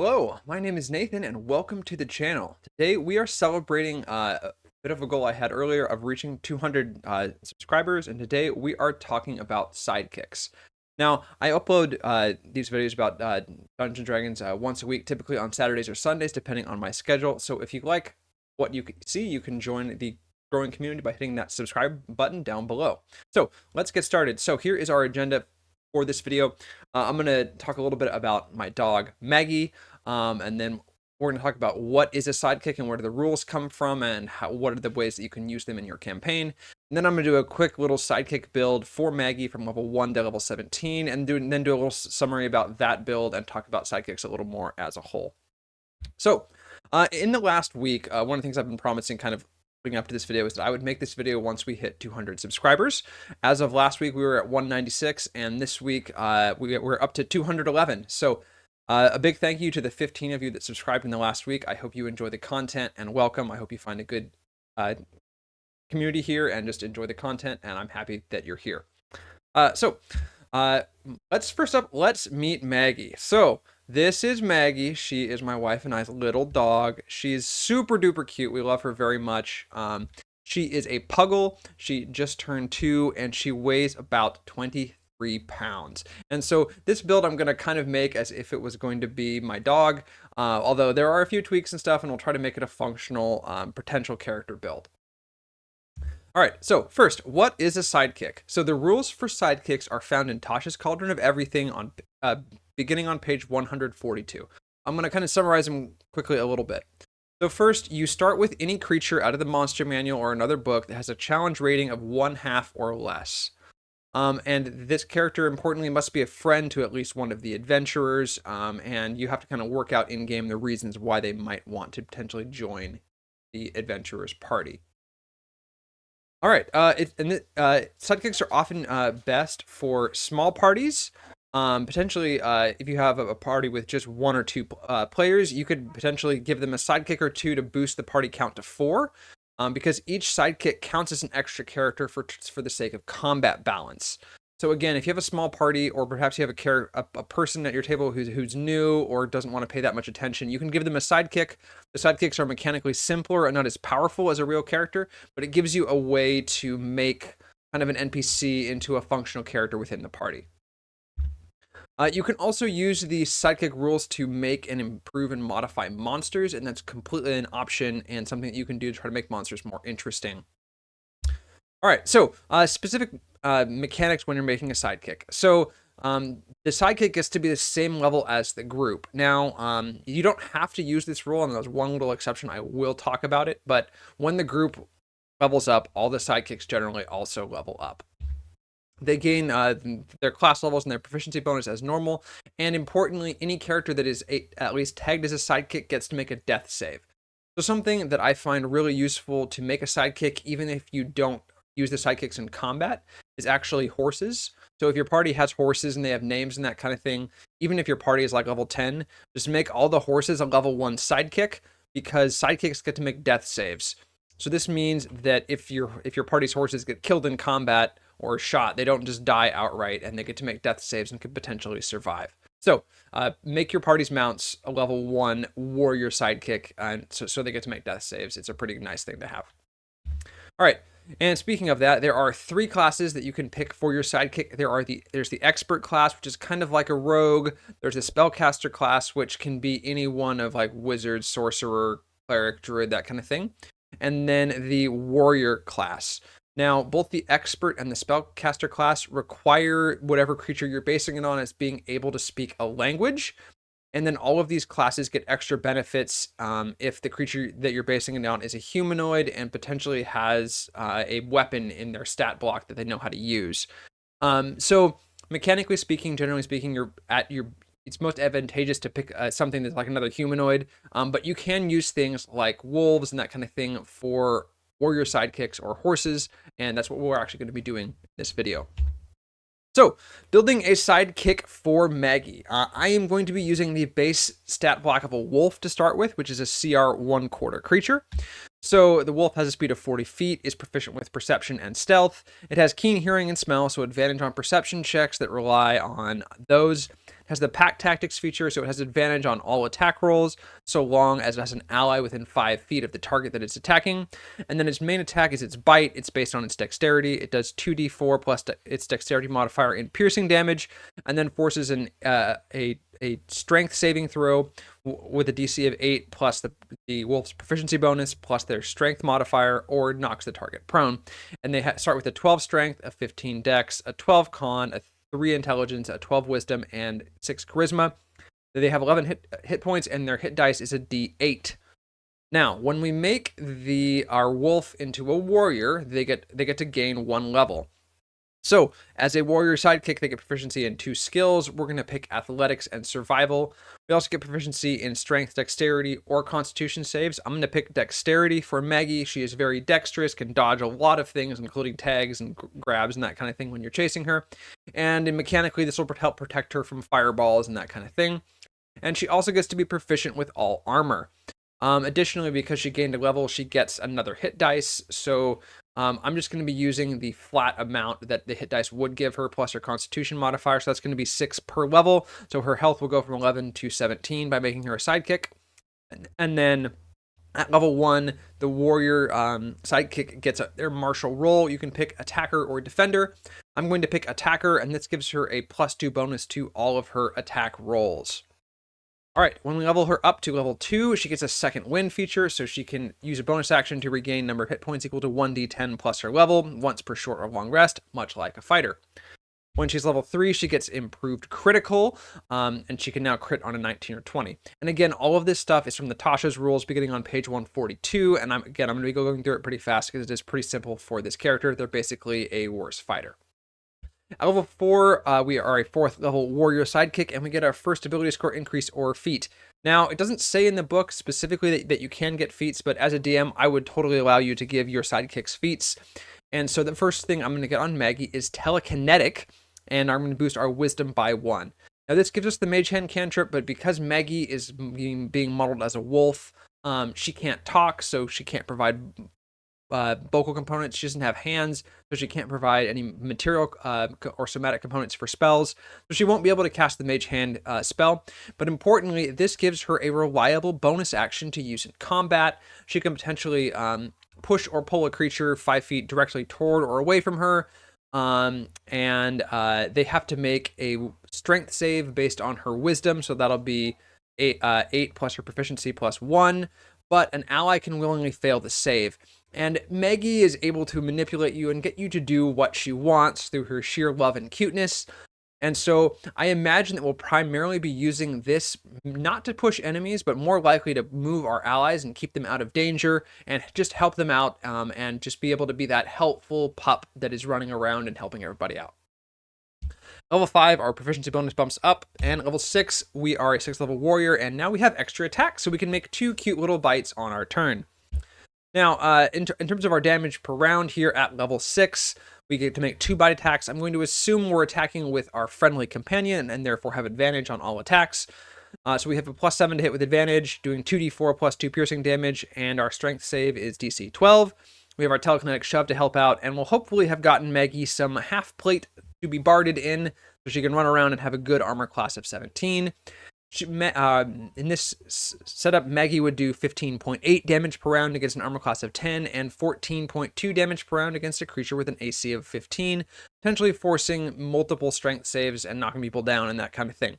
Hello, my name is Nathan and welcome to the channel. Today we are celebrating a bit of a goal I had earlier of reaching 200 subscribers, and today we are talking about sidekicks. Now, I upload these videos about Dungeons and Dragons once a week, typically on Saturdays or Sundays, depending on my schedule. So if you like what you see, you can join the growing community by hitting that subscribe button down below. So let's get started. So here is our agenda for this video. I'm going to talk a little bit about my dog, Maggie, and then we're going to talk about what is a sidekick and where do the rules come from and what are the ways that you can use them in your campaign. And then I'm going to do a quick little sidekick build for Maggie from level 1 to level 17 and then do a little summary about that build and talk about sidekicks a little more as a whole. So in the last week, one of the things I've been promising kind of leading up to this video is that I would make this video once we hit 200 subscribers. As of last week, we were at 196, and this week we're up to 211. So a big thank you to the 15 of you that subscribed in the last week. I hope you enjoy the content and welcome. I hope you find a good community here and just enjoy the content, and I'm happy that you're here. Let's meet Maggie. So this is Maggie. She is my wife and I's little dog. She's super duper cute. We love her very much. She is a puggle. She just turned 2 and she weighs about 23 pounds. And so this build I'm going to kind of make as if it was going to be my dog, although there are a few tweaks and stuff, and we'll try to make it a functional potential character build. All right, so first, what is a sidekick? So the rules for sidekicks are found in Tasha's Cauldron of Everything on beginning on page 142. I'm going to kind of summarize them quickly a little bit. So first, you start with any creature out of the monster manual or another book that has a challenge rating of 1/2 or less. And this character, importantly, must be a friend to at least one of the adventurers, and you have to kind of work out in-game the reasons why they might want to potentially join the adventurer's party. All right, sidekicks are often best for small parties. Potentially, if you have a party with just 1 or 2 players, you could potentially give them a sidekick or 2 to boost the party count to 4, because each sidekick counts as an extra character for the sake of combat balance. So again, if you have a small party, or perhaps you have a person at your table who's new or doesn't want to pay that much attention, you can give them a sidekick. The sidekicks are mechanically simpler and not as powerful as a real character, but it gives you a way to make kind of an NPC into a functional character within the party. You can also use the sidekick rules to make and improve and modify monsters, and that's completely an option and something that you can do to try to make monsters more interesting. All right, so specific mechanics when you're making a sidekick. So the sidekick gets to be the same level as the group. Now, you don't have to use this rule, and there's one little exception. I will talk about it, but when the group levels up, all the sidekicks generally also level up. They gain their class levels and their proficiency bonus as normal, and importantly, any character that is at least tagged as a sidekick gets to make a death save. So something that I find really useful to make a sidekick, even if you don't use the sidekicks in combat, is actually horses. So if your party has horses and they have names and that kind of thing, even if your party is like level 10, just make all the horses a level 1 sidekick, because sidekicks get to make death saves. So this means that if your party's horses get killed in combat or shot, they don't just die outright, and they get to make death saves and could potentially survive. So make your party's mounts a level 1 warrior sidekick, and so they get to make death saves. It's a pretty nice thing to have. All right, and speaking of that, there are 3 classes that you can pick for your sidekick. There's the expert class, which is kind of like a rogue. There's a spellcaster class, which can be any one of like wizard, sorcerer, cleric, druid, that kind of thing. And then the warrior class. Now, both the expert and the spellcaster class require whatever creature you're basing it on as being able to speak a language. And then all of these classes get extra benefits if the creature that you're basing it on is a humanoid and potentially has a weapon in their stat block that they know how to use. So mechanically speaking, generally speaking, it's most advantageous to pick something that's like another humanoid, but you can use things like wolves and that kind of thing for warrior sidekicks or horses, and that's what we're actually going to be doing in this video. So, building a sidekick for Maggie. I am going to be using the base stat block of a wolf to start with, which is a CR 1/4 creature. So the wolf has a speed of 40 feet, is proficient with perception and stealth. It has keen hearing and smell, so advantage on perception checks that rely on those. It has the pack tactics feature, so it has advantage on all attack rolls, so long as it has an ally within 5 feet of the target that it's attacking. And then its main attack is its bite. It's based on its dexterity. It does 2d4 plus its dexterity modifier in piercing damage, and then forces a strength saving throw with a DC of 8 plus the wolf's proficiency bonus plus their strength modifier, or knocks the target prone. And they start with a 12 strength, a 15 dex, a 12 con, a 3 intelligence, a 12 wisdom, and 6 charisma. They have 11 hit points, and their hit dice is a d8. Now, when we make our wolf into a warrior, they get to gain 1 level. So, as a warrior sidekick, they get proficiency in 2 skills. We're going to pick athletics and survival. We also get proficiency in strength, dexterity, or constitution saves. I'm going to pick dexterity for Maggie. She is very dexterous, can dodge a lot of things, including tags and grabs and that kind of thing when you're chasing her. And mechanically, this will help protect her from fireballs and that kind of thing. And she also gets to be proficient with all armor. Additionally, because she gained a level, she gets another hit dice. So I'm just going to be using the flat amount that the hit dice would give her plus her constitution modifier. So that's going to be 6 per level. So her health will go from 11 to 17 by making her a sidekick. And then at level 1, the warrior sidekick gets their martial role. You can pick attacker or defender. I'm going to pick attacker, and this gives her a +2 bonus to all of her attack rolls. All right, when we level her up to level 2, she gets a second wind feature, so she can use a bonus action to regain number of hit points equal to 1d10 plus her level, once per short or long rest, much like a fighter. When she's level 3, she gets improved critical, and she can now crit on a 19 or 20. And again, all of this stuff is from the Tasha's rules beginning on page 142, and I'm going to be going through it pretty fast because it is pretty simple for this character. They're basically a worse fighter. At level 4, we are a 4th level warrior sidekick, and we get our first ability score increase or feat. Now, it doesn't say in the book specifically that you can get feats, but as a DM, I would totally allow you to give your sidekicks feats. And so the first thing I'm going to get on Maggie is telekinetic, and I'm going to boost our wisdom by 1. Now, this gives us the mage hand cantrip, but because Maggie is being modeled as a wolf, she can't talk, so she can't provide vocal components. She doesn't have hands, so she can't provide any material or somatic components for spells, so she won't be able to cast the mage hand spell. But importantly, this gives her a reliable bonus action to use in combat. She can potentially push or pull a creature 5 feet directly toward or away from her, and they have to make a strength save based on her wisdom, so that'll be 8 plus her proficiency plus 1, but an ally can willingly fail the save. And Maggie is able to manipulate you and get you to do what she wants through her sheer love and cuteness. And so I imagine that we'll primarily be using this not to push enemies, but more likely to move our allies and keep them out of danger and just help them out, and just be able to be that helpful pup that is running around and helping everybody out. Level 5, our proficiency bonus bumps up, and level 6, we are a 6th level warrior, and now we have extra attacks, so we can make 2 cute little bites on our turn. Now, in terms of our damage per round here at level 6, we get to make 2 bite attacks. I'm going to assume we're attacking with our friendly companion and therefore have advantage on all attacks. So we have a +7 to hit with advantage, doing 2d4 plus 2 piercing damage, and our strength save is DC 12. We have our telekinetic shove to help out, and we'll hopefully have gotten Maggie some half plate to be barded in, so she can run around and have a good armor class of 17. In this setup, Maggie would do 15.8 damage per round against an armor class of 10 and 14.2 damage per round against a creature with an AC of 15, potentially forcing multiple strength saves and knocking people down and that kind of thing.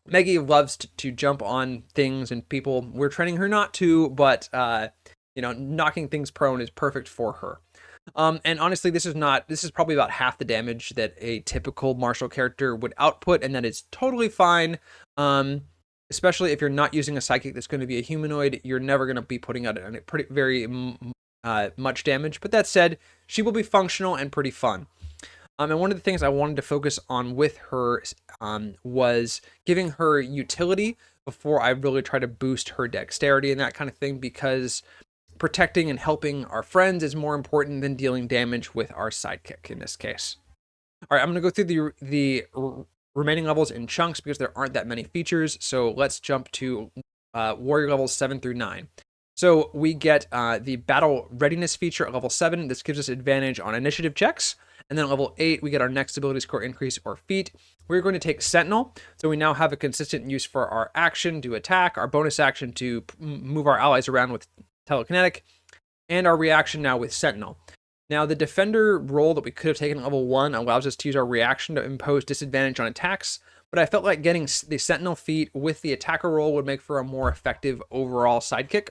Maggie loves to jump on things and people. We're training her not to, but knocking things prone is perfect for her. And honestly, this is probably about half the damage that a typical martial character would output, and that is totally fine. Especially if you're not using a psychic that's going to be a humanoid, you're never going to be putting out very much damage. But that said, she will be functional and pretty fun. And one of the things I wanted to focus on with her was giving her utility before I really try to boost her dexterity and that kind of thing, because protecting and helping our friends is more important than dealing damage with our sidekick in this case. All right, I'm going to go through the remaining levels in chunks because there aren't that many features. So let's jump to warrior levels 7 through 9. So we get the battle readiness feature at level 7. This gives us advantage on initiative checks. And then at level 8, we get our next ability score increase or feat. We're going to take Sentinel. So we now have a consistent use for our action to attack, our bonus action to move our allies around with telekinetic, and our reaction now with Sentinel. Now, the defender role that we could have taken at level 1 allows us to use our reaction to impose disadvantage on attacks, but I felt like getting the Sentinel feat with the attacker role would make for a more effective overall sidekick.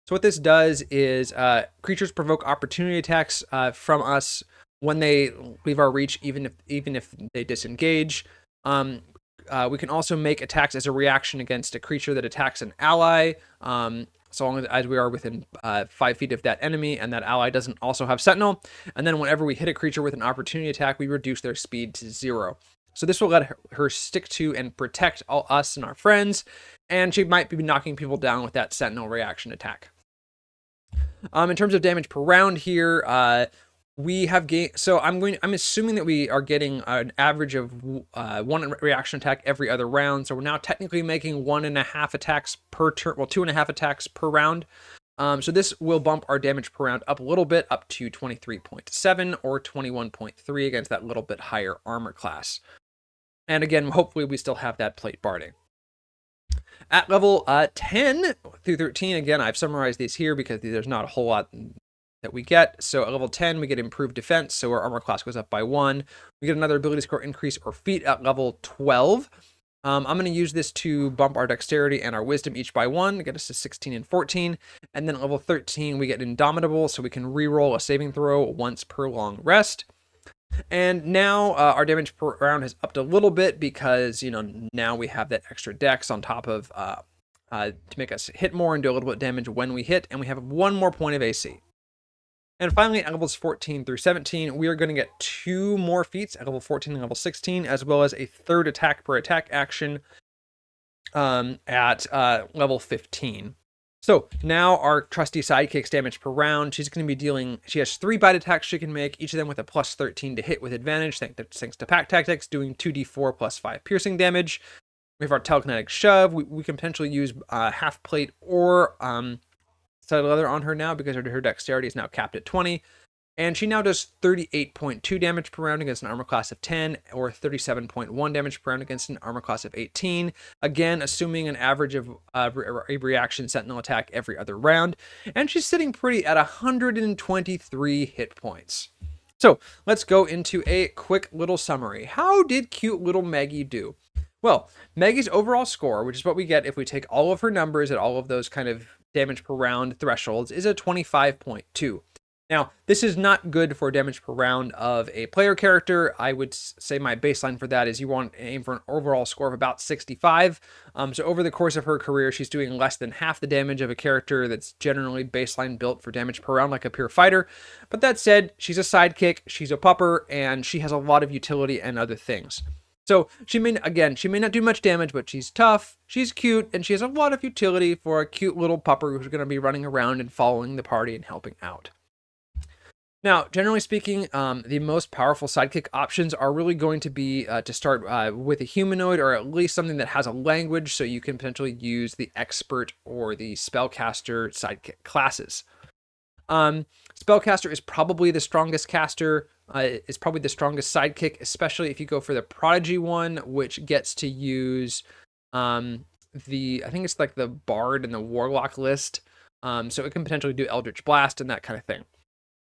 So what this does is creatures provoke opportunity attacks from us when they leave our reach, even if they disengage. We can also make attacks as a reaction against a creature that attacks an ally, so long as we are within 5 feet of that enemy and that ally doesn't also have Sentinel. And then whenever we hit a creature with an opportunity attack, we reduce their speed to 0. So this will let her stick to and protect all us and our friends, and she might be knocking people down with that Sentinel reaction attack. In terms of damage per round here, we have gained. So I'm assuming that we are getting an average of 1 reaction attack every other round. So we're now technically making 1.5 attacks per turn. Well, 2.5 attacks per round. So this will bump our damage per round up a little bit, up to 23.7 or 21.3 against that little bit higher armor class. And again, hopefully we still have that plate barding. At level 10 through 13, again, I've summarized these here because there's not a whole lot that we get. So at level 10, we get improved defense, so our armor class goes up by 1. We get another ability score increase or feat at level 12. I'm going to use this to bump our dexterity and our wisdom each by 1, get us to 16 and 14. And then at level 13, we get indomitable, so we can reroll a saving throw once per long rest. And now our damage per round has upped a little bit because, now we have that extra dex on top of to make us hit more and do a little bit of damage when we hit, and we have 1 more point of AC. And finally, at levels 14 through 17, we are going to get 2 more feats at level 14 and level 16, as well as a 3rd attack per attack action at level 15. So now our trusty Sidekicks damage per round. She has 3 bite attacks she can make, each of them with a plus 13 to hit with advantage, thanks to pack tactics, doing 2d4 plus 5 piercing damage. We have our telekinetic shove. We can potentially use half plate or side leather on her now because her dexterity is now capped at 20. And she now does 38.2 damage per round against an armor class of 10, or 37.1 damage per round against an armor class of 18. Again, assuming an average of a reaction sentinel attack every other round. And she's sitting pretty at 123 hit points. So let's go into a quick little summary. How did cute little Maggie do? Well, Maggie's overall score, which is what we get if we take all of her numbers at all of those kind of damage per round thresholds, is a 25.2. Now, this is not good for damage per round of a player character. I would say my baseline for that is you want to aim for an overall score of about 65. So over the course of her career, she's doing less than half the damage of a character that's generally baseline built for damage per round, like a pure fighter. But that said, she's a sidekick, she's a pupper, and she has a lot of utility and other things. So she may not do much damage, but she's tough, she's cute, and she has a lot of utility for a cute little pupper who's going to be running around and following the party and helping out. Now, generally speaking, the most powerful sidekick options are really going to be to start with a humanoid, or at least something that has a language, so you can potentially use the expert or the spellcaster sidekick classes. Spellcaster is probably the strongest caster, is probably the strongest sidekick, especially if you go for the prodigy one, which gets to use I think it's like the bard and the warlock list, so it can potentially do eldritch blast and that kind of thing.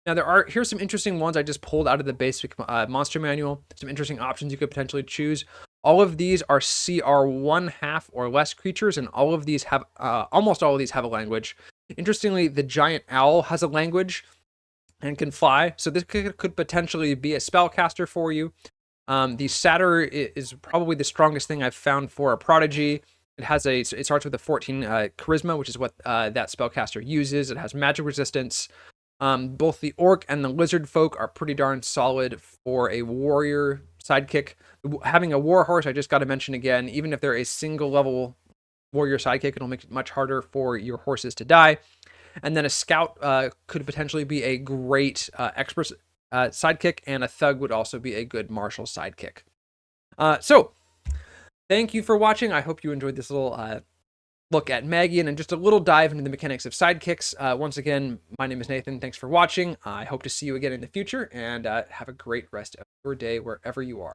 Now here's some interesting ones I just pulled out of the basic monster manual, some interesting options you could potentially choose. All of these are CR 1/2 or less creatures, and all of these have, almost all of these have a language. Interestingly, the giant owl has a language and can fly, so this could potentially be a spellcaster for you. The satyr is probably the strongest thing I've found for a prodigy. It starts with a 14 charisma, which is what that spellcaster uses. It has magic resistance. Both the orc and the lizard folk are pretty darn solid for a warrior sidekick. Having a war horse, I just got to mention again, even if they're a single level warrior sidekick, it'll make it much harder for your horses to die. And then a scout could potentially be a great expert sidekick, and a thug would also be a good martial sidekick. So thank you for watching. I hope you enjoyed this little look at Maggie and just a little dive into the mechanics of sidekicks. Once again, my name is Nathan. Thanks for watching. I hope to see you again in the future, and have a great rest of your day wherever you are.